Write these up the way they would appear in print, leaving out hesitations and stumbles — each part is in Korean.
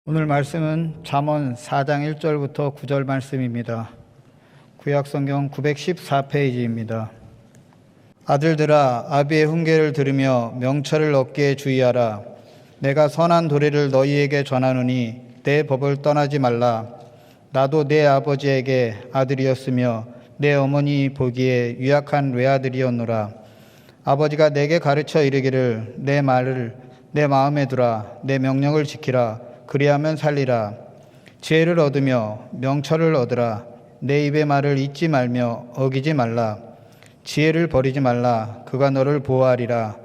오늘 말씀은 잠언 4장 1절부터 9절 말씀입니다. 구약성경 914페이지입니다. 아들들아, 아비의 훈계를 들으며 명철을 얻게 주의하라. 내가 선한 도리를 너희에게 전하노니 내 법을 떠나지 말라. 나도 내 아버지에게 아들이었으며 내 어머니 보기에 유약한 외아들이었노라. 아버지가 내게 가르쳐 이르기를 내 말을 내 마음에 두라. 내 명령을 지키라. 그리하면 살리라. 지혜를 얻으며 명철을 얻으라. 내 입의 말을 잊지 말며 어기지 말라. 지혜를 버리지 말라. 그가 너를 보호하리라.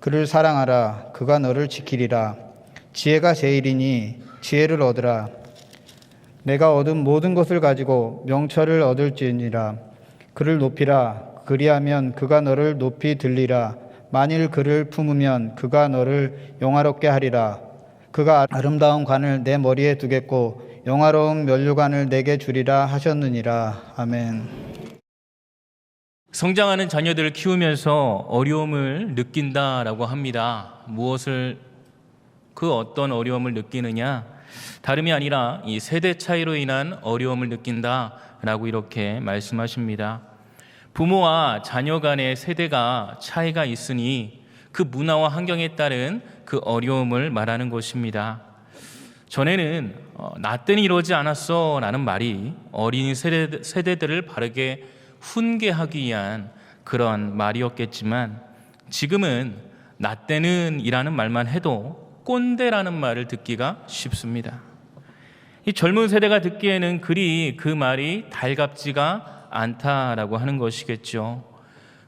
그를 사랑하라. 그가 너를 지키리라. 지혜가 제일이니 지혜를 얻으라. 내가 얻은 모든 것을 가지고 명철을 얻을지니라. 그를 높이라. 그리하면 그가 너를 높이 들리라. 만일 그를 품으면 그가 너를 영화롭게 하리라. 그가 아름다운 관을 내 머리에 두겠고 영화로운 면류관을 내게 주리라 하셨느니라. 아멘. 성장하는 자녀들을 키우면서 어려움을 느낀다라고 합니다. 그 어떤 어려움을 느끼느냐? 다름이 아니라 이 세대 차이로 인한 어려움을 느낀다라고 이렇게 말씀하십니다. 부모와 자녀 간의 세대가 차이가 있으니 그 문화와 환경에 따른 그 어려움을 말하는 것입니다. 전에는 나 때는 이러지 않았어 라는 말이 어린 세대들을 바르게 훈계하기 위한 그런 말이었겠지만, 지금은 나 때는 이라는 말만 해도 꼰대라는 말을 듣기가 쉽습니다. 이 젊은 세대가 듣기에는 그리 그 말이 달갑지가 않다라고 하는 것이겠죠.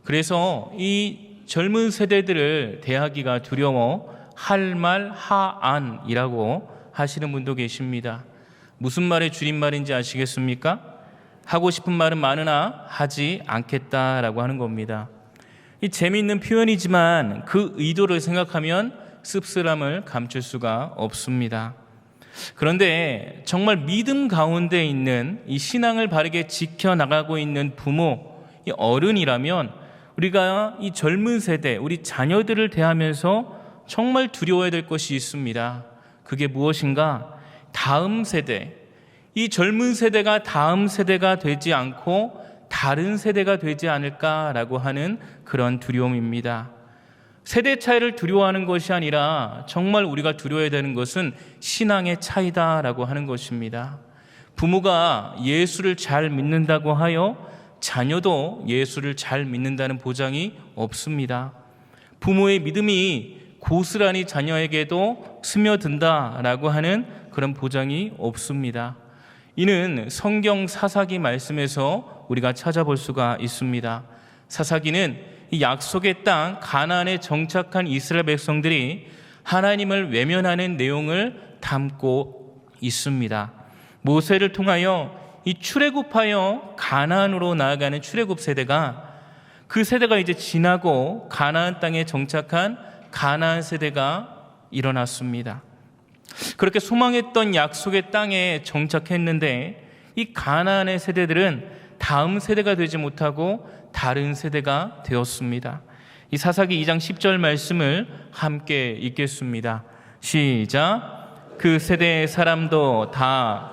그래서 이 젊은 세대들을 대하기가 두려워 할 말 하안이라고 하시는 분도 계십니다. 무슨 말의 줄임말인지 아시겠습니까? 하고 싶은 말은 많으나 하지 않겠다라고 하는 겁니다. 이 재미있는 표현이지만 그 의도를 생각하면 씁쓸함을 감출 수가 없습니다. 그런데 정말 믿음 가운데 있는 이 신앙을 바르게 지켜나가고 있는 부모, 이 어른이라면 우리가 이 젊은 세대, 우리 자녀들을 대하면서 정말 두려워야 될 것이 있습니다. 그게 무엇인가? 다음 세대, 이 젊은 세대가 다음 세대가 되지 않고 다른 세대가 되지 않을까라고 하는 그런 두려움입니다. 세대 차이를 두려워하는 것이 아니라 정말 우리가 두려워해야 되는 것은 신앙의 차이다라고 하는 것입니다. 부모가 예수를 잘 믿는다고 하여 자녀도 예수를 잘 믿는다는 보장이 없습니다. 부모의 믿음이 고스란히 자녀에게도 스며든다라고 하는 그런 보장이 없습니다. 이는 성경 사사기 말씀에서 우리가 찾아볼 수가 있습니다. 사사기는 이 약속의 땅 가나안에 정착한 이스라엘 백성들이 하나님을 외면하는 내용을 담고 있습니다. 모세를 통하여 이 출애굽하여 가나안으로 나아가는 출애굽 세대가, 그 세대가 이제 지나고 가나안 땅에 정착한 가나안 세대가 일어났습니다. 그렇게 소망했던 약속의 땅에 정착했는데 이 가나안의 세대들은 다음 세대가 되지 못하고 다른 세대가 되었습니다. 이 사사기 2장 10절 말씀을 함께 읽겠습니다. 시작. 그 세대의 사람도 다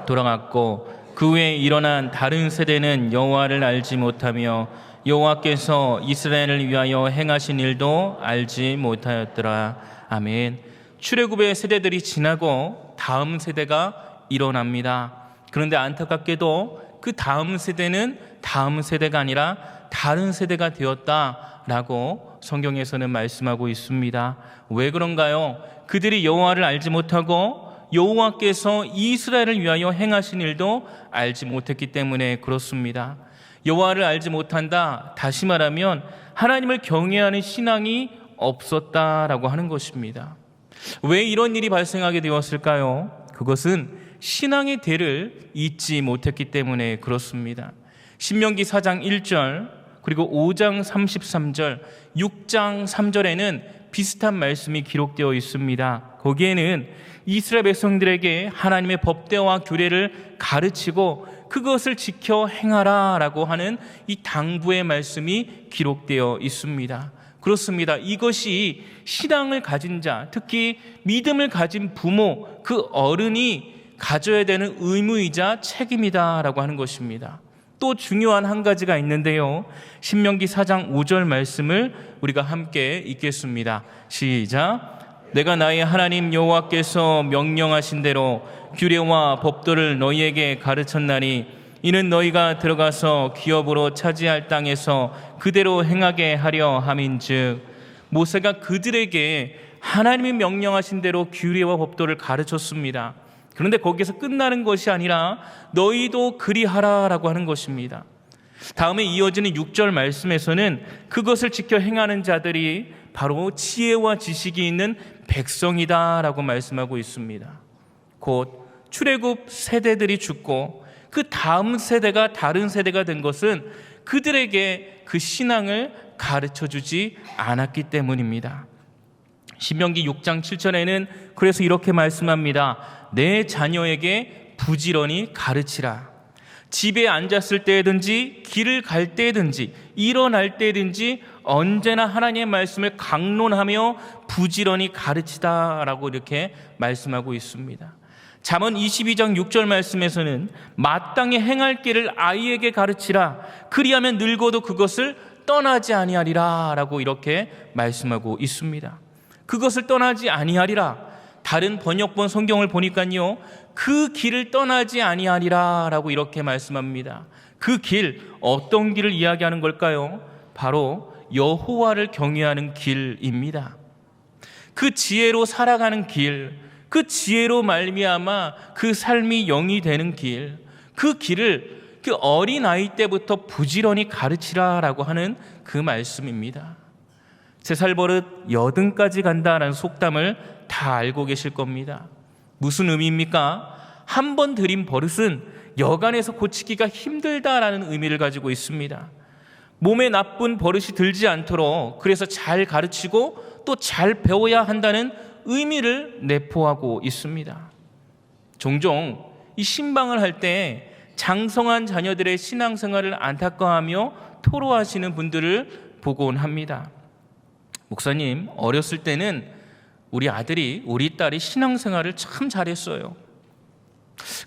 돌아갔고 그 후에 일어난 다른 세대는 여호와를 알지 못하며 여호와께서 이스라엘을 위하여 행하신 일도 알지 못하였더라. 아멘. 출애굽의 세대들이 지나고 다음 세대가 일어납니다. 그런데 안타깝게도 그 다음 세대는 다음 세대가 아니라 다른 세대가 되었다라고 성경에서는 말씀하고 있습니다. 왜 그런가요? 그들이 여호와를 알지 못하고 여호와께서 이스라엘을 위하여 행하신 일도 알지 못했기 때문에 그렇습니다. 여호와를 알지 못한다, 다시 말하면 하나님을 경외하는 신앙이 없었다라고 하는 것입니다. 왜 이런 일이 발생하게 되었을까요? 그것은 신앙의 대를 잊지 못했기 때문에 그렇습니다. 신명기 4장 1절 그리고 5장 33절 6장 3절에는 비슷한 말씀이 기록되어 있습니다. 거기에는 이스라엘 백성들에게 하나님의 법대와 규례를 가르치고 그것을 지켜 행하라 라고 하는 이 당부의 말씀이 기록되어 있습니다. 그렇습니다. 이것이 신앙을 가진 자, 특히 믿음을 가진 부모, 그 어른이 가져야 되는 의무이자 책임이다라고 하는 것입니다. 또 중요한 한 가지가 있는데요. 신명기 4장 5절 말씀을 우리가 함께 읽겠습니다. 시작. 내가 나의 하나님 여호와께서 명령하신 대로 규례와 법도를 너희에게 가르쳤나니 이는 너희가 들어가서 기업으로 차지할 땅에서 그대로 행하게 하려 함인즉. 모세가 그들에게 하나님이 명령하신 대로 규례와 법도를 가르쳤습니다. 그런데 거기서 끝나는 것이 아니라 너희도 그리하라라고 하는 것입니다. 다음에 이어지는 6절 말씀에서는 그것을 지켜 행하는 자들이 바로 지혜와 지식이 있는 백성이다라고 말씀하고 있습니다. 곧 출애굽 세대들이 죽고 그 다음 세대가 다른 세대가 된 것은 그들에게 그 신앙을 가르쳐주지 않았기 때문입니다. 신명기 6장 7절에는 그래서 이렇게 말씀합니다. 내 자녀에게 부지런히 가르치라. 집에 앉았을 때든지 길을 갈 때든지 일어날 때든지 언제나 하나님의 말씀을 강론하며 부지런히 가르치다라고 이렇게 말씀하고 있습니다. 잠언 22장 6절 말씀에서는 마땅히 행할 길을 아이에게 가르치라. 그리하면 늙어도 그것을 떠나지 아니하리라 라고 이렇게 말씀하고 있습니다. 그것을 떠나지 아니하리라. 다른 번역본 성경을 보니까요, 그 길을 떠나지 아니하리라 라고 이렇게 말씀합니다. 그 길, 어떤 길을 이야기하는 걸까요? 바로 여호와를 경외하는 길입니다. 그 지혜로 살아가는 길, 그 지혜로 말미암아 그 삶이 영이 되는 길, 그 길을 그 어린 아이 때부터 부지런히 가르치라라고 하는 그 말씀입니다. 3살 버릇 80까지 간다라는 속담을 다 알고 계실 겁니다. 무슨 의미입니까? 한 번 들인 버릇은 여간해서 고치기가 힘들다라는 의미를 가지고 있습니다. 몸에 나쁜 버릇이 들지 않도록 그래서 잘 가르치고 또 잘 배워야 한다는 의미를 내포하고 있습니다. 종종 이 신방을 할 때 장성한 자녀들의 신앙생활을 안타까워하며 토로하시는 분들을 보곤 합니다. 목사님, 어렸을 때는 우리 아들이, 우리 딸이 신앙생활을 참 잘했어요.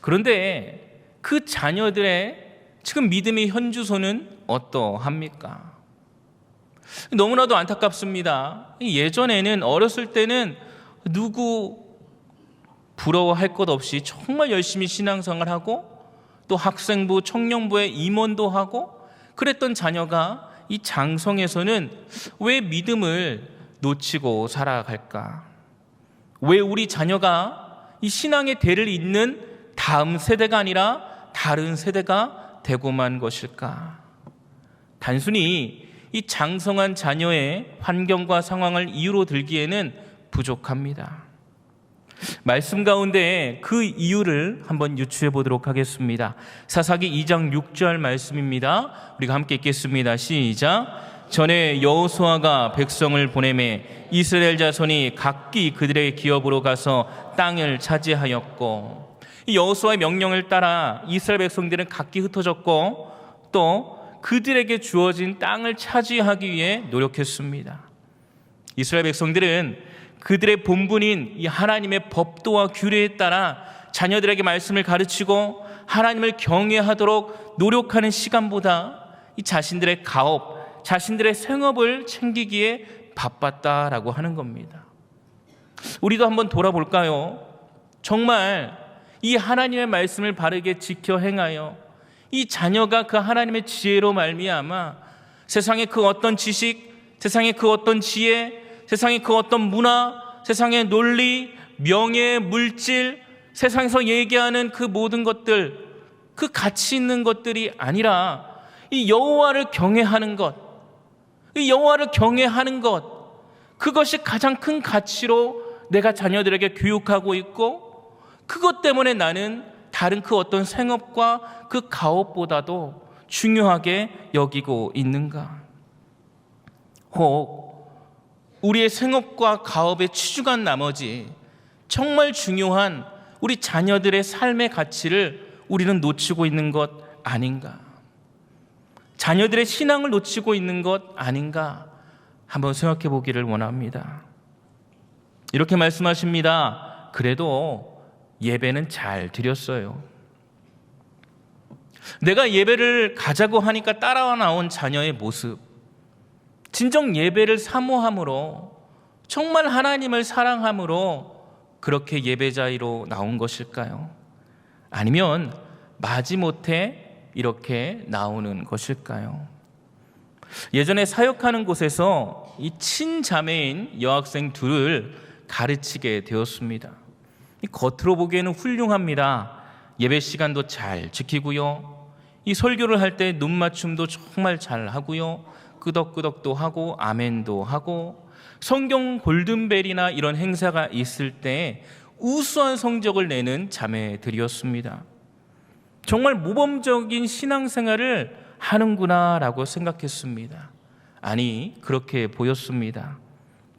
그런데 그 자녀들의 지금 믿음의 현주소는 어떠합니까? 너무나도 안타깝습니다. 예전에는, 어렸을 때는 누구 부러워할 것 없이 정말 열심히 신앙생활하고 또 학생부, 청년부에 임원도 하고 그랬던 자녀가 이 장성에서는 왜 믿음을 놓치고 살아갈까? 왜 우리 자녀가 이 신앙의 대를 잇는 다음 세대가 아니라 다른 세대가 되고만 것일까? 단순히 이 장성한 자녀의 환경과 상황을 이유로 들기에는 부족합니다. 말씀 가운데 그 이유를 한번 유추해 보도록 하겠습니다. 사사기 2장 6절 말씀입니다. 우리가 함께 읽겠습니다. 시작. 전에 여호수아가 백성을 보내매 이스라엘 자손이 각기 그들의 기업으로 가서 땅을 차지하였고, 이 여호수아의 명령을 따라 이스라엘 백성들은 각기 흩어졌고 또 그들에게 주어진 땅을 차지하기 위해 노력했습니다. 이스라엘 백성들은 그들의 본분인 이 하나님의 법도와 규례에 따라 자녀들에게 말씀을 가르치고 하나님을 경외하도록 노력하는 시간보다 이 자신들의 가업, 자신들의 생업을 챙기기에 바빴다라고 하는 겁니다. 우리도 한번 돌아볼까요? 정말 이 하나님의 말씀을 바르게 지켜 행하여 이 자녀가 그 하나님의 지혜로 말미암아 세상의 그 어떤 지식, 세상의 그 어떤 지혜, 세상의 그 어떤 문화, 세상의 논리, 명예, 물질, 세상에서 얘기하는 그 모든 것들, 그 가치 있는 것들이 아니라 이 여호와를 경외하는 것, 이 여호와를 경외하는 것, 그것이 가장 큰 가치로 내가 자녀들에게 교육하고 있고, 그것 때문에 나는 다른 그 어떤 생업과 그 가업보다도 중요하게 여기고 있는가? 혹 우리의 생업과 가업에 치중한 나머지 정말 중요한 우리 자녀들의 삶의 가치를 우리는 놓치고 있는 것 아닌가? 자녀들의 신앙을 놓치고 있는 것 아닌가? 한번 생각해 보기를 원합니다. 이렇게 말씀하십니다. 그래도 예배는 잘 드렸어요. 내가 예배를 가자고 하니까 따라와 나온 자녀의 모습, 진정 예배를 사모함으로, 정말 하나님을 사랑함으로 그렇게 예배자리로 나온 것일까요? 아니면 마지못해 이렇게 나오는 것일까요? 예전에 사역하는 곳에서 이 친자매인 여학생 둘을 가르치게 되었습니다. 겉으로 보기에는 훌륭합니다. 예배 시간도 잘 지키고요. 이 설교를 할 때 눈 맞춤도 정말 잘 하고요. 끄덕끄덕도 하고 아멘도 하고, 성경 골든벨이나 이런 행사가 있을 때 우수한 성적을 내는 자매들이었습니다. 정말 모범적인 신앙생활을 하는구나라고 생각했습니다. 아니, 그렇게 보였습니다.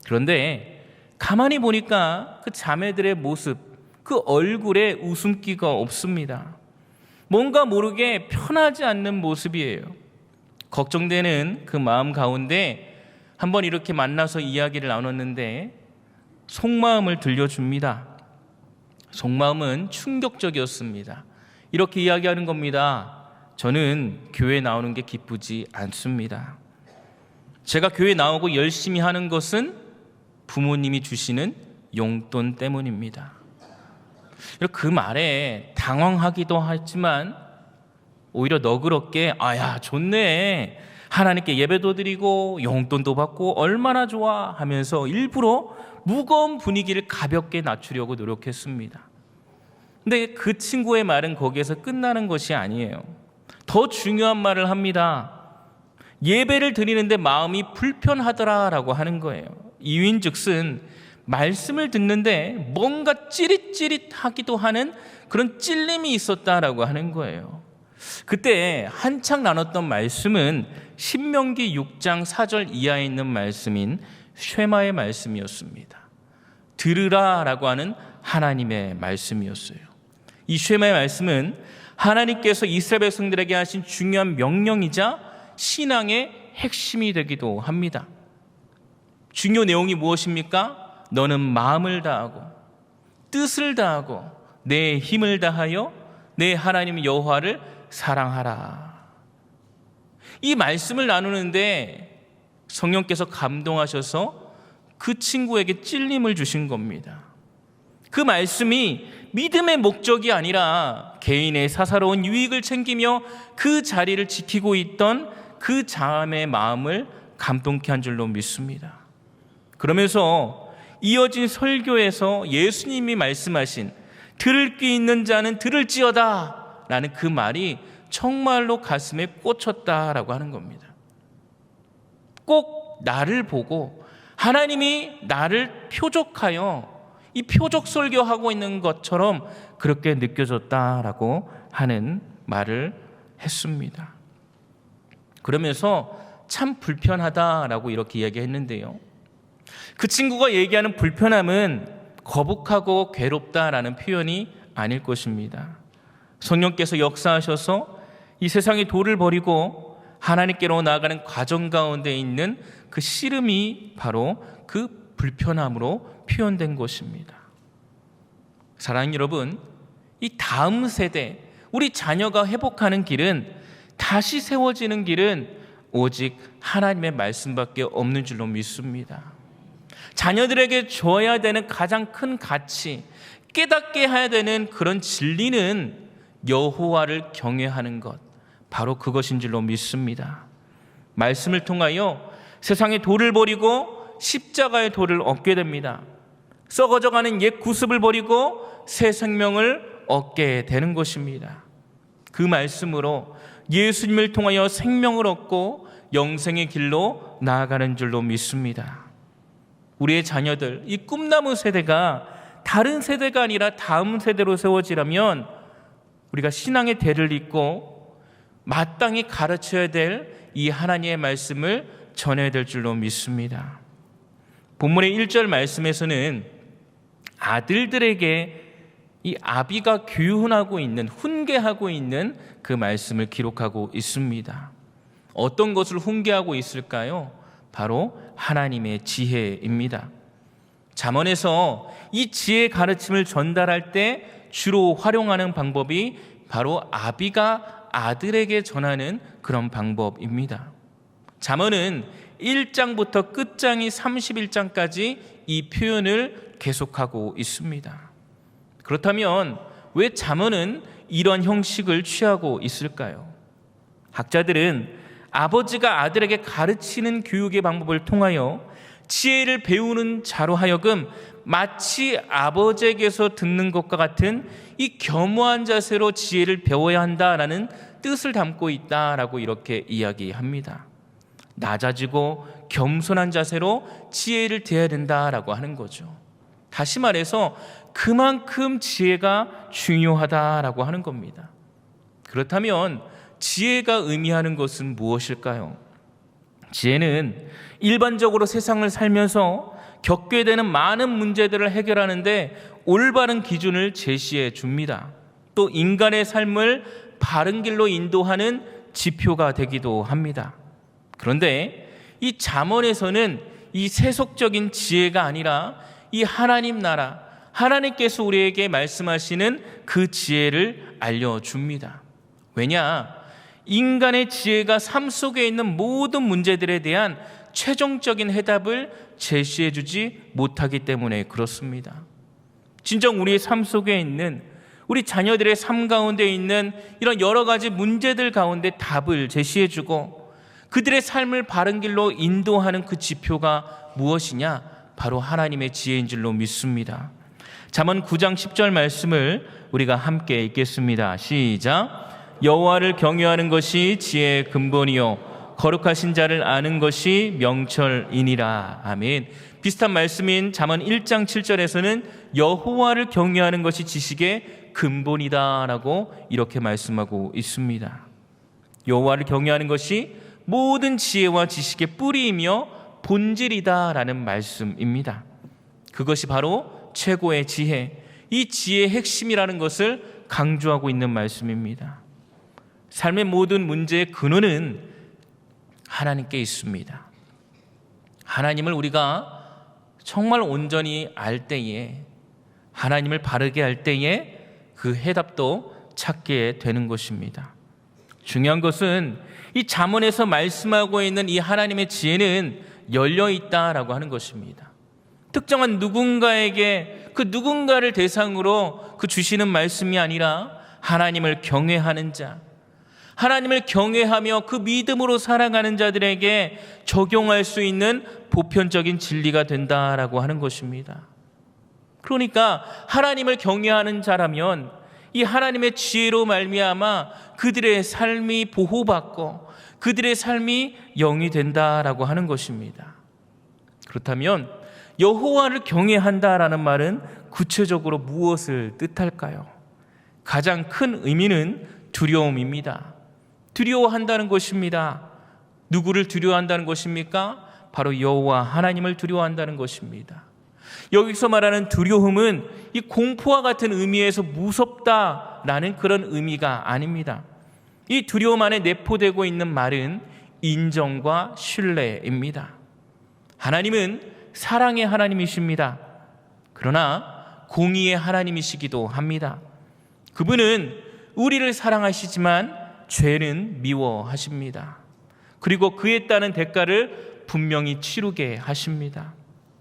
그런데 가만히 보니까 그 자매들의 모습, 그 얼굴에 웃음기가 없습니다. 뭔가 모르게 편하지 않는 모습이에요. 걱정되는 그 마음 가운데 한번 이렇게 만나서 이야기를 나눴는데 속마음을 들려줍니다. 속마음은 충격적이었습니다. 이렇게 이야기하는 겁니다. 저는 교회 나오는 게 기쁘지 않습니다. 제가 교회 나오고 열심히 하는 것은 부모님이 주시는 용돈 때문입니다. 그 말에 당황하기도 하지만 오히려 너그럽게 아야 좋네, 하나님께 예배도 드리고 용돈도 받고 얼마나 좋아 하면서 일부러 무거운 분위기를 가볍게 낮추려고 노력했습니다. 근데 그 친구의 말은 거기에서 끝나는 것이 아니에요. 더 중요한 말을 합니다. 예배를 드리는데 마음이 불편하더라라고 하는 거예요. 이유인즉슨 말씀을 듣는데 뭔가 찌릿찌릿하기도 하는 그런 찔림이 있었다라고 하는 거예요. 그때 한창 나눴던 말씀은 신명기 6장 4절 이하에 있는 말씀인 쉐마의 말씀이었습니다. 들으라라고 하는 하나님의 말씀이었어요. 이 쉐마의 말씀은 하나님께서 이스라엘 백성들에게 하신 중요한 명령이자 신앙의 핵심이 되기도 합니다. 중요 내용이 무엇입니까? 너는 마음을 다하고 뜻을 다하고 내 힘을 다하여 내 하나님 여호와를 사랑하라. 이 말씀을 나누는데 성령께서 감동하셔서 그 친구에게 찔림을 주신 겁니다. 그 말씀이 믿음의 목적이 아니라 개인의 사사로운 유익을 챙기며 그 자리를 지키고 있던 그 자매의 마음을 감동케 한 줄로 믿습니다. 그러면서 이어진 설교에서 예수님이 말씀하신 들을 귀 있는 자는 들을지어다 라는 그 말이 정말로 가슴에 꽂혔다라고 하는 겁니다. 꼭 나를 보고 하나님이 나를 표적하여 이 표적 설교하고 있는 것처럼 그렇게 느껴졌다라고 하는 말을 했습니다. 그러면서 참 불편하다라고 이렇게 이야기했는데요. 그 친구가 얘기하는 불편함은 거북하고 괴롭다라는 표현이 아닐 것입니다. 성령께서 역사하셔서 이 세상의 도를 버리고 하나님께로 나아가는 과정 가운데 있는 그 씨름이 바로 그 불편함으로 표현된 것입니다. 사랑하는 여러분, 이 다음 세대, 우리 자녀가 회복하는 길은, 다시 세워지는 길은 오직 하나님의 말씀밖에 없는 줄로 믿습니다. 자녀들에게 줘야 되는 가장 큰 가치, 깨닫게 해야 되는 그런 진리는 여호와를 경외하는 것, 바로 그것인 줄로 믿습니다. 말씀을 통하여 세상의 도를 버리고 십자가의 도를 얻게 됩니다. 썩어져가는 옛 구습을 버리고 새 생명을 얻게 되는 것입니다. 그 말씀으로 예수님을 통하여 생명을 얻고 영생의 길로 나아가는 줄로 믿습니다. 우리의 자녀들, 이 꿈나무 세대가 다른 세대가 아니라 다음 세대로 세워지려면 우리가 신앙의 대를 잇고 마땅히 가르쳐야 될 이 하나님의 말씀을 전해야 될 줄로 믿습니다. 본문의 1절 말씀에서는 아들들에게 이 아비가 교훈하고 있는, 훈계하고 있는 그 말씀을 기록하고 있습니다. 어떤 것을 훈계하고 있을까요? 바로 하나님의 지혜입니다. 잠언에서 이 지혜의 가르침을 전달할 때 주로 활용하는 방법이 바로 아비가 아들에게 전하는 그런 방법입니다. 잠언은 1장부터 끝장이 31장까지 이 표현을 계속하고 있습니다. 그렇다면 왜 잠언은 이런 형식을 취하고 있을까요? 학자들은 아버지가 아들에게 가르치는 교육의 방법을 통하여 지혜를 배우는 자로 하여금 마치 아버지에게서 듣는 것과 같은 이 겸허한 자세로 지혜를 배워야 한다라는 뜻을 담고 있다라고 이렇게 이야기합니다. 낮아지고 겸손한 자세로 지혜를 대해야 된다라고 하는 거죠. 다시 말해서 그만큼 지혜가 중요하다라고 하는 겁니다. 그렇다면 지혜가 의미하는 것은 무엇일까요? 지혜는 일반적으로 세상을 살면서 겪게 되는 많은 문제들을 해결하는데 올바른 기준을 제시해 줍니다. 또 인간의 삶을 바른 길로 인도하는 지표가 되기도 합니다. 그런데 이 잠언에서는 이 세속적인 지혜가 아니라 이 하나님 나라, 하나님께서 우리에게 말씀하시는 그 지혜를 알려줍니다. 왜냐? 인간의 지혜가 삶 속에 있는 모든 문제들에 대한 최종적인 해답을 제시해 주지 못하기 때문에 그렇습니다. 진정 우리의 삶 속에 있는, 우리 자녀들의 삶 가운데 있는 이런 여러 가지 문제들 가운데 답을 제시해 주고 그들의 삶을 바른 길로 인도하는 그 지표가 무엇이냐? 바로 하나님의 지혜인 줄로 믿습니다. 잠언 9장 10절 말씀을 우리가 함께 읽겠습니다. 시작. 여호와를 경외하는 것이 지혜의 근본이요 거룩하신 자를 아는 것이 명철이니라. 아멘. 비슷한 말씀인 잠언 1장 7절에서는 여호와를 경외하는 것이 지식의 근본이다라고 이렇게 말씀하고 있습니다. 여호와를 경외하는 것이 모든 지혜와 지식의 뿌리이며 본질이다라는 말씀입니다. 그것이 바로 최고의 지혜, 이 지혜의 핵심이라는 것을 강조하고 있는 말씀입니다. 삶의 모든 문제의 근원은 하나님께 있습니다. 하나님을 우리가 정말 온전히 알 때에, 하나님을 바르게 알 때에 그 해답도 찾게 되는 것입니다. 중요한 것은 이 잠언에서 말씀하고 있는 이 하나님의 지혜는 열려 있다라고 하는 것입니다. 특정한 누군가에게 그 누군가를 대상으로 그 주시는 말씀이 아니라 하나님을 경외하는 자, 하나님을 경외하며 그 믿음으로 살아가는 자들에게 적용할 수 있는 보편적인 진리가 된다라고 하는 것입니다. 그러니까 하나님을 경외하는 자라면 이 하나님의 지혜로 말미암아 그들의 삶이 보호받고 그들의 삶이 영이 된다라고 하는 것입니다. 그렇다면 여호와를 경외한다라는 말은 구체적으로 무엇을 뜻할까요? 가장 큰 의미는 두려움입니다. 두려워한다는 것입니다. 누구를 두려워한다는 것입니까? 바로 여호와 하나님을 두려워한다는 것입니다. 여기서 말하는 두려움은 이 공포와 같은 의미에서 무섭다라는 그런 의미가 아닙니다. 이 두려움 안에 내포되고 있는 말은 인정과 신뢰입니다. 하나님은 사랑의 하나님이십니다. 그러나 공의의 하나님이시기도 합니다. 그분은 우리를 사랑하시지만 죄는 미워하십니다. 그리고 그에 따른 대가를 분명히 치르게 하십니다.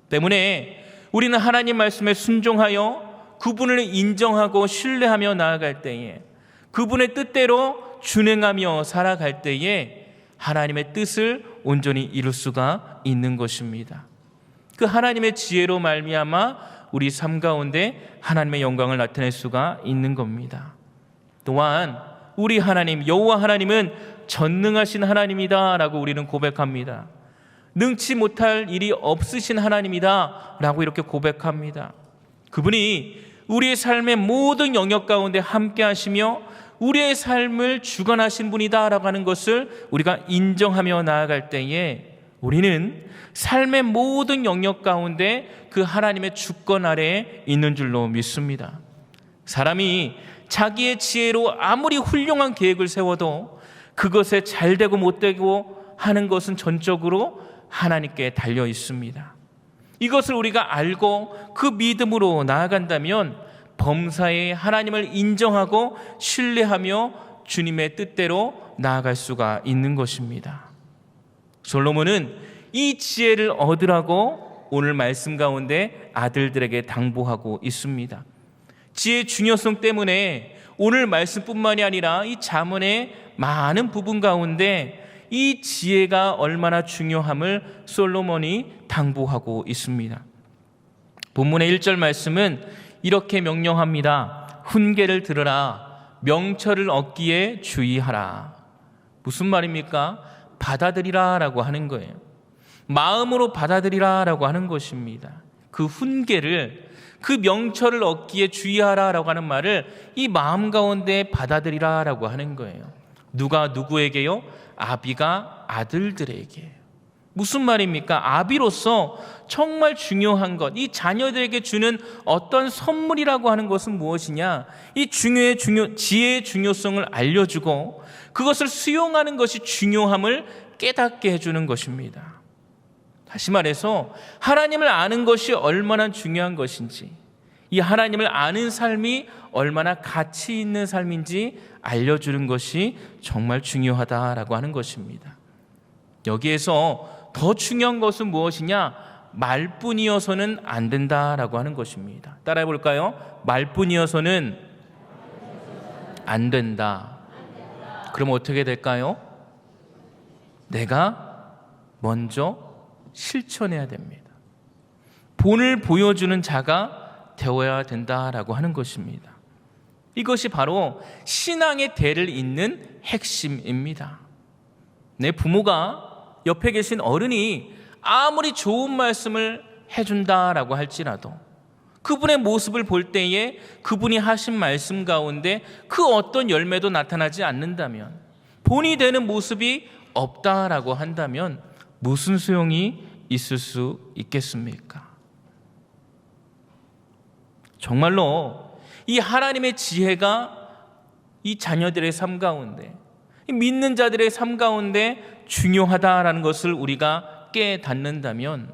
때문에 우리는 하나님 말씀에 순종하여 그분을 인정하고 신뢰하며 나아갈 때에, 그분의 뜻대로 준행하며 살아갈 때에 하나님의 뜻을 온전히 이룰 수가 있는 것입니다. 그 하나님의 지혜로 말미암아 우리 삶 가운데 하나님의 영광을 나타낼 수가 있는 겁니다. 또한 우리 하나님 여호와 하나님은 전능하신 하나님이다라고 우리는 고백합니다. 능치 못할 일이 없으신 하나님이다라고 이렇게 고백합니다. 그분이 우리의 삶의 모든 영역 가운데 함께 하시며 우리의 삶을 주관하신 분이다라고 하는 것을 우리가 인정하며 나아갈 때에 우리는 삶의 모든 영역 가운데 그 하나님의 주권 아래에 있는 줄로 믿습니다. 사람이 자기의 지혜로 아무리 훌륭한 계획을 세워도 그것에 잘 되고 못 되고 하는 것은 전적으로 하나님께 달려 있습니다. 이것을 우리가 알고 그 믿음으로 나아간다면 범사에 하나님을 인정하고 신뢰하며 주님의 뜻대로 나아갈 수가 있는 것입니다. 솔로몬은 이 지혜를 얻으라고 오늘 말씀 가운데 아들들에게 당부하고 있습니다. 지혜의 중요성 때문에 오늘 말씀뿐만이 아니라 이 잠언의 많은 부분 가운데 이 지혜가 얼마나 중요함을 솔로몬이 당부하고 있습니다. 본문의 1절 말씀은 이렇게 명령합니다. 훈계를 들으라. 명철을 얻기에 주의하라. 무슨 말입니까? 받아들이라 라고 하는 거예요. 마음으로 받아들이라 라고 하는 것입니다. 그 훈계를, 그 명철을 얻기에 주의하라 라고 하는 말을 이 마음 가운데 받아들이라 라고 하는 거예요. 누가 누구에게요? 아비가 아들들에게. 무슨 말입니까? 아비로서 정말 중요한 것, 이 자녀들에게 주는 어떤 선물이라고 하는 것은 무엇이냐? 이 지혜의 중요성을 알려주고 그것을 수용하는 것이 중요함을 깨닫게 해주는 것입니다. 다시 말해서 하나님을 아는 것이 얼마나 중요한 것인지, 이 하나님을 아는 삶이 얼마나 가치 있는 삶인지 알려주는 것이 정말 중요하다라고 하는 것입니다. 여기에서 더 중요한 것은 무엇이냐? 말뿐이어서는 안 된다라고 하는 것입니다. 따라해 볼까요? 말뿐이어서는 안 된다. 그럼 어떻게 될까요? 내가 먼저 실천해야 됩니다. 본을 보여주는 자가 되어야 된다라고 하는 것입니다. 이것이 바로 신앙의 대를 잇는 핵심입니다. 내 부모가 옆에 계신 어른이 아무리 좋은 말씀을 해준다라고 할지라도 그분의 모습을 볼 때에 그분이 하신 말씀 가운데 그 어떤 열매도 나타나지 않는다면, 본이 되는 모습이 없다라고 한다면 무슨 소용이 있을 수 있겠습니까? 정말로 이 하나님의 지혜가 이 자녀들의 삶 가운데, 믿는 자들의 삶 가운데 중요하다라는 것을 우리가 깨닫는다면,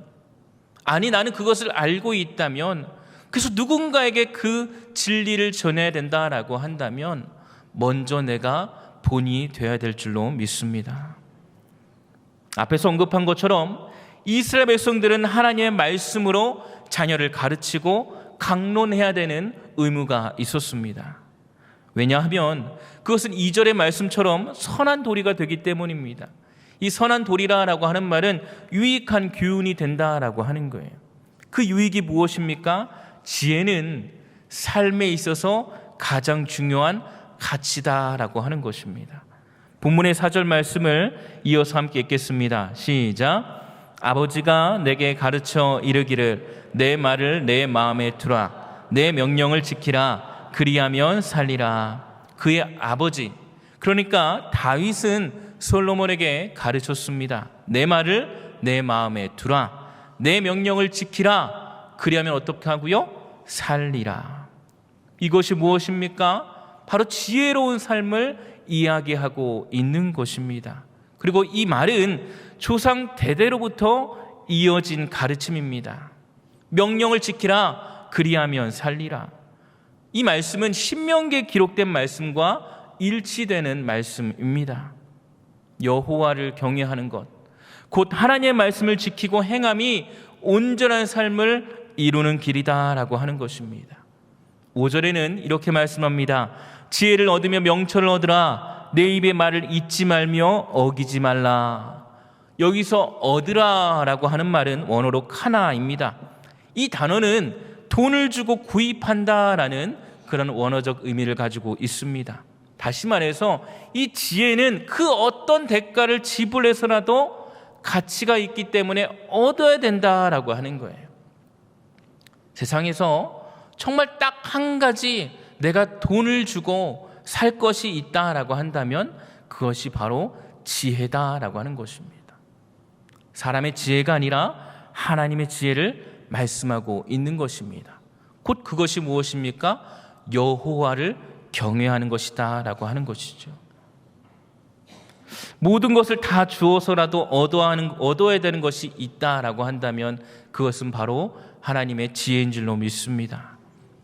아니 나는 그것을 알고 있다면, 그래서 누군가에게 그 진리를 전해야 된다라고 한다면 먼저 내가 본이 되어야 될 줄로 믿습니다. 앞에서 언급한 것처럼 이스라엘 백성들은 하나님의 말씀으로 자녀를 가르치고 강론해야 되는 의무가 있었습니다. 왜냐하면 그것은 2절의 말씀처럼 선한 도리가 되기 때문입니다. 이 선한 도리라고 하는 말은 유익한 교훈이 된다라고 하는 거예요. 그 유익이 무엇입니까? 지혜는 삶에 있어서 가장 중요한 가치다라고 하는 것입니다. 본문의 4절 말씀을 이어서 함께 읽겠습니다. 시작. 아버지가 내게 가르쳐 이르기를 내 말을 내 마음에 두라. 내 명령을 지키라. 그리하면 살리라. 그의 아버지, 그러니까 다윗은 솔로몬에게 가르쳤습니다. 내 말을 내 마음에 두라. 내 명령을 지키라. 그리하면 어떻게 하고요? 살리라. 이것이 무엇입니까? 바로 지혜로운 삶을 이야기하고 있는 것입니다. 그리고 이 말은 조상 대대로부터 이어진 가르침입니다. 명령을 지키라. 그리하면 살리라. 이 말씀은 신명기에 기록된 말씀과 일치되는 말씀입니다. 여호와를 경외하는 것, 곧 하나님의 말씀을 지키고 행함이 온전한 삶을 이루는 길이다라고 하는 것입니다. 5절에는 이렇게 말씀합니다. 지혜를 얻으며 명철을 얻으라. 내 입의 말을 잊지 말며 어기지 말라. 여기서 얻으라라고 하는 말은 원어로 카나입니다. 이 단어는 돈을 주고 구입한다라는 그런 원어적 의미를 가지고 있습니다. 다시 말해서 이 지혜는 그 어떤 대가를 지불해서라도 가치가 있기 때문에 얻어야 된다라고 하는 거예요. 세상에서 정말 딱 한 가지 내가 돈을 주고 살 것이 있다라고 한다면 그것이 바로 지혜다라고 하는 것입니다. 사람의 지혜가 아니라 하나님의 지혜를 말씀하고 있는 것입니다. 곧 그것이 무엇입니까? 여호와를 경외하는 것이다라고 하는 것이죠. 모든 것을 다 주어서라도 얻어야 되는 것이 있다라고 한다면 그것은 바로 하나님의 지혜인 줄로 믿습니다.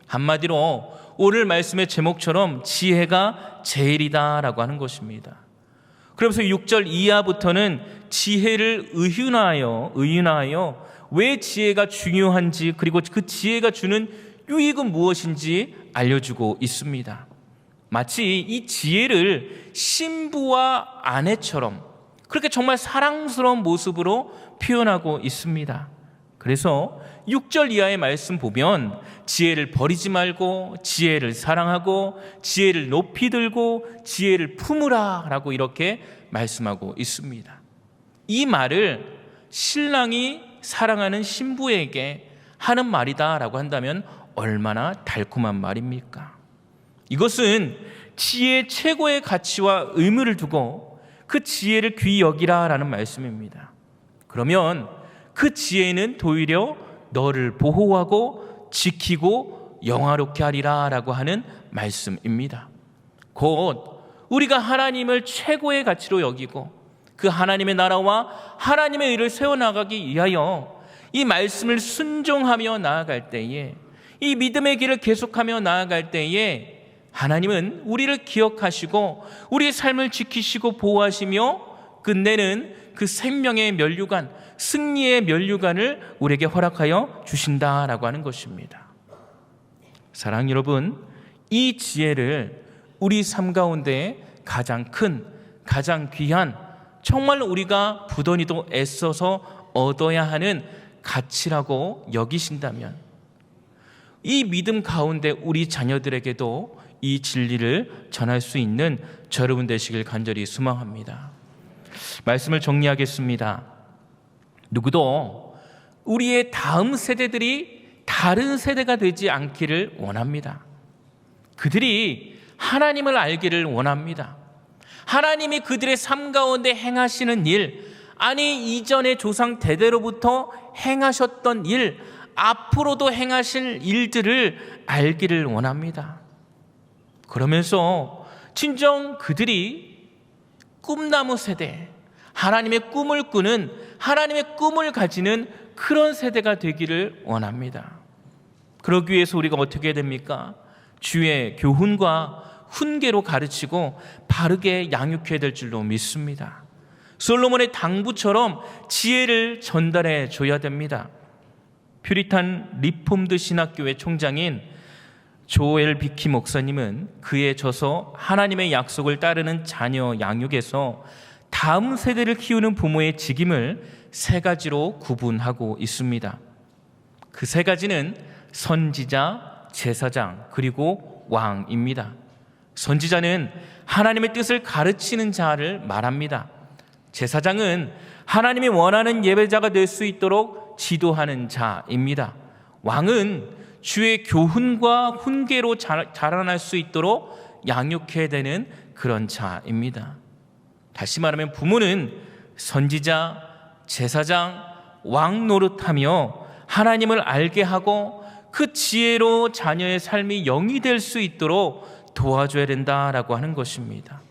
한마디로 오늘 말씀의 제목처럼 지혜가 제일이다라고 하는 것입니다. 그러면서 6절 이하부터는 지혜를 의윤하여 왜 지혜가 중요한지, 그리고 그 지혜가 주는 유익은 무엇인지 알려주고 있습니다. 마치 이 지혜를 신부와 아내처럼 그렇게 정말 사랑스러운 모습으로 표현하고 있습니다. 그래서 6절 이하의 말씀 보면 지혜를 버리지 말고 지혜를 사랑하고 지혜를 높이 들고 지혜를 품으라 라고 이렇게 말씀하고 있습니다. 이 말을 신랑이 사랑하는 신부에게 하는 말이다라고 한다면 얼마나 달콤한 말입니까? 이것은 지혜의 최고의 가치와 의무를 두고 그 지혜를 귀히 여기라라는 말씀입니다. 그러면 그 지혜는 도리어 너를 보호하고 지키고 영화롭게 하리라라고 하는 말씀입니다. 곧 우리가 하나님을 최고의 가치로 여기고 그 하나님의 나라와 하나님의 의를 세워나가기 위하여 이 말씀을 순종하며 나아갈 때에, 이 믿음의 길을 계속하며 나아갈 때에 하나님은 우리를 기억하시고 우리의 삶을 지키시고 보호하시며 끝내는 그 생명의 면류관, 승리의 면류관을 우리에게 허락하여 주신다라고 하는 것입니다. 사랑하는 여러분, 이 지혜를 우리 삶 가운데 가장 큰, 가장 귀한, 정말 우리가 부단히도 애써서 얻어야 하는 가치라고 여기신다면 이 믿음 가운데 우리 자녀들에게도 이 진리를 전할 수 있는 저 여러분 되시길 간절히 소망합니다. 말씀을 정리하겠습니다. 누구도 우리의 다음 세대들이 다른 세대가 되지 않기를 원합니다. 그들이 하나님을 알기를 원합니다. 하나님이 그들의 삶 가운데 행하시는 일, 아니 이전의 조상 대대로부터 행하셨던 일, 앞으로도 행하실 일들을 알기를 원합니다. 그러면서 진정 그들이 꿈나무 세대, 하나님의 꿈을 꾸는, 하나님의 꿈을 가지는 그런 세대가 되기를 원합니다. 그러기 위해서 우리가 어떻게 해야 됩니까? 주의 교훈과 훈계로 가르치고 바르게 양육해야 될 줄로 믿습니다. 솔로몬의 당부처럼 지혜를 전달해 줘야 됩니다. 퓨리탄 리폼드 신학교의 총장인 조엘 비키 목사님은 그의 저서 하나님의 약속을 따르는 자녀 양육에서 다음 세대를 키우는 부모의 직임을 세 가지로 구분하고 있습니다. 그 세 가지는 선지자, 제사장, 그리고 왕입니다. 선지자는 하나님의 뜻을 가르치는 자를 말합니다. 제사장은 하나님이 원하는 예배자가 될 수 있도록 지도하는 자입니다. 왕은 주의 교훈과 훈계로 자라날 수 있도록 양육해야 되는 그런 자입니다. 다시 말하면 부모는 선지자, 제사장, 왕 노릇하며 하나님을 알게 하고 그 지혜로 자녀의 삶이 영이 될 수 있도록 도와줘야 된다라고 하는 것입니다.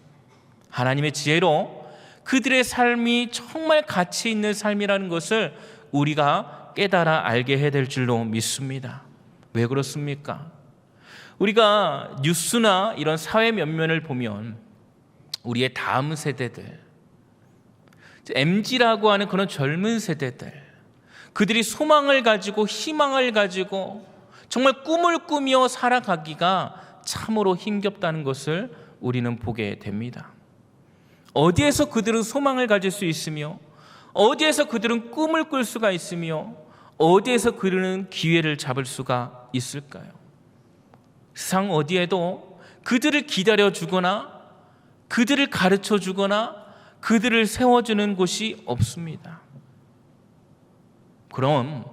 하나님의 지혜로 그들의 삶이 정말 가치 있는 삶이라는 것을 우리가 깨달아 알게 해야 될 줄로 믿습니다. 왜 그렇습니까? 우리가 뉴스나 이런 사회 면면을 보면 우리의 다음 세대들, MZ라고 하는 그런 젊은 세대들, 그들이 소망을 가지고 희망을 가지고 정말 꿈을 꾸며 살아가기가 참으로 힘겹다는 것을 우리는 보게 됩니다. 어디에서 그들은 소망을 가질 수 있으며, 어디에서 그들은 꿈을 꿀 수가 있으며, 어디에서 그들은 기회를 잡을 수가 있을까요? 세상 어디에도 그들을 기다려주거나 그들을 가르쳐주거나 그들을 세워주는 곳이 없습니다. 그럼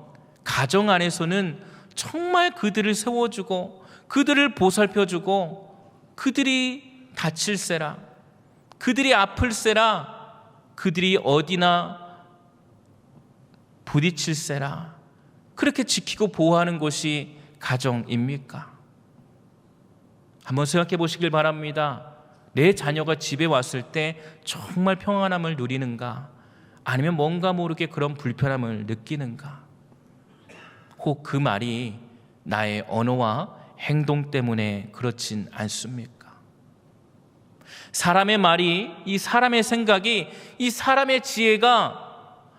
가정 안에서는 정말 그들을 세워주고 그들을 보살펴주고 그들이 다칠세라, 그들이 아플세라, 그들이 어디나 부딪힐세라 그렇게 지키고 보호하는 곳이 가정입니까? 한번 생각해 보시길 바랍니다. 내 자녀가 집에 왔을 때 정말 평안함을 누리는가? 아니면 뭔가 모르게 그런 불편함을 느끼는가? 혹 그 말이 나의 언어와 행동 때문에 그렇진 않습니까? 사람의 말이, 이 사람의 생각이, 이 사람의 지혜가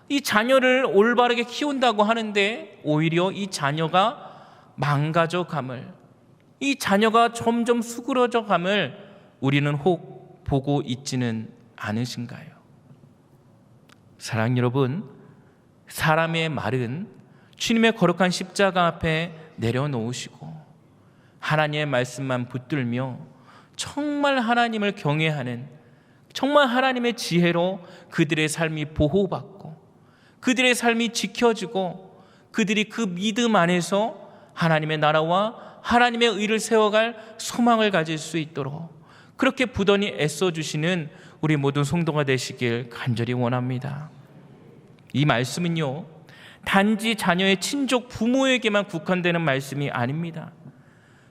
이 자녀를 올바르게 키운다고 하는데 오히려 이 자녀가 망가져 감을, 이 자녀가 점점 수그러져 감을 우리는 혹 보고 있지는 않으신가요? 사랑하는 여러분, 사람의 말은 주님의 거룩한 십자가 앞에 내려놓으시고 하나님의 말씀만 붙들며 정말 하나님을 경외하는, 정말 하나님의 지혜로 그들의 삶이 보호받고 그들의 삶이 지켜지고 그들이 그 믿음 안에서 하나님의 나라와 하나님의 의를 세워갈 소망을 가질 수 있도록 그렇게 부단히 애써주시는 우리 모든 성도가 되시길 간절히 원합니다. 이 말씀은요, 단지 자녀의 친족 부모에게만 국한되는 말씀이 아닙니다.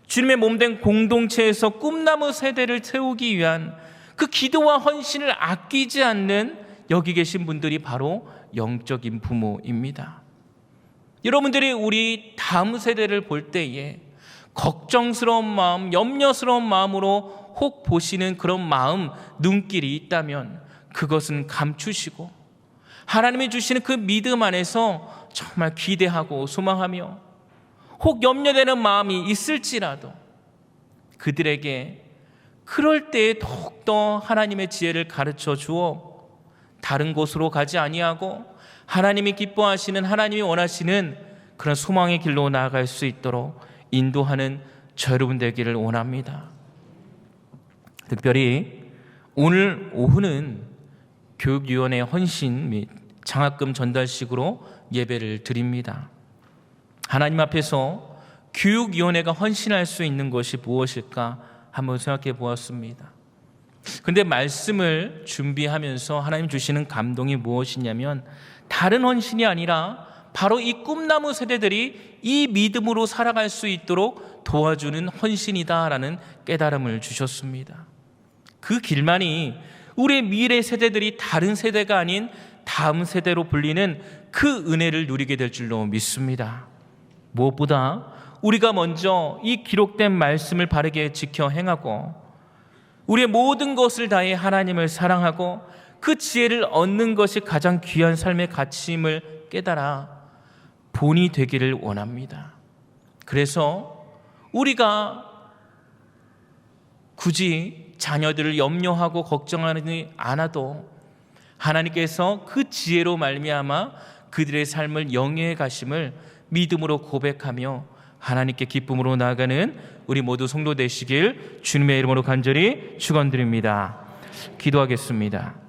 주님의 몸된 공동체에서 꿈나무 세대를 세우기 위한 그 기도와 헌신을 아끼지 않는 여기 계신 분들이 바로 영적인 부모입니다. 여러분들이 우리 다음 세대를 볼 때에 걱정스러운 마음, 염려스러운 마음으로 혹 보시는 그런 마음, 눈길이 있다면 그것은 감추시고 하나님이 주시는 그 믿음 안에서 정말 기대하고 소망하며 혹 염려되는 마음이 있을지라도 그들에게 그럴 때에 더욱더 하나님의 지혜를 가르쳐 주어 다른 곳으로 가지 아니하고 하나님이 기뻐하시는, 하나님이 원하시는 그런 소망의 길로 나아갈 수 있도록 인도하는 저 여러분 되기를 원합니다. 특별히 오늘 오후는 교육위원회 헌신 및 장학금 전달식으로 예배를 드립니다. 하나님 앞에서 교육위원회가 헌신할 수 있는 것이 무엇일까 한번 생각해 보았습니다. 근데 말씀을 준비하면서 하나님 주시는 감동이 무엇이냐면 다른 헌신이 아니라 바로 이 꿈나무 세대들이 이 믿음으로 살아갈 수 있도록 도와주는 헌신이다라는 깨달음을 주셨습니다. 그 길만이 우리의 미래 세대들이 다른 세대가 아닌 다음 세대로 불리는 그 은혜를 누리게 될 줄로 믿습니다. 무엇보다 우리가 먼저 이 기록된 말씀을 바르게 지켜 행하고 우리의 모든 것을 다해 하나님을 사랑하고 그 지혜를 얻는 것이 가장 귀한 삶의 가치임을 깨달아 본이 되기를 원합니다. 그래서 우리가 굳이 자녀들을 염려하고 걱정하지 않아도 하나님께서 그 지혜로 말미암아 그들의 삶을 영예해 가심을 믿음으로 고백하며 하나님께 기쁨으로 나아가는 우리 모두 성도 되시길 주님의 이름으로 간절히 축원드립니다. 기도하겠습니다.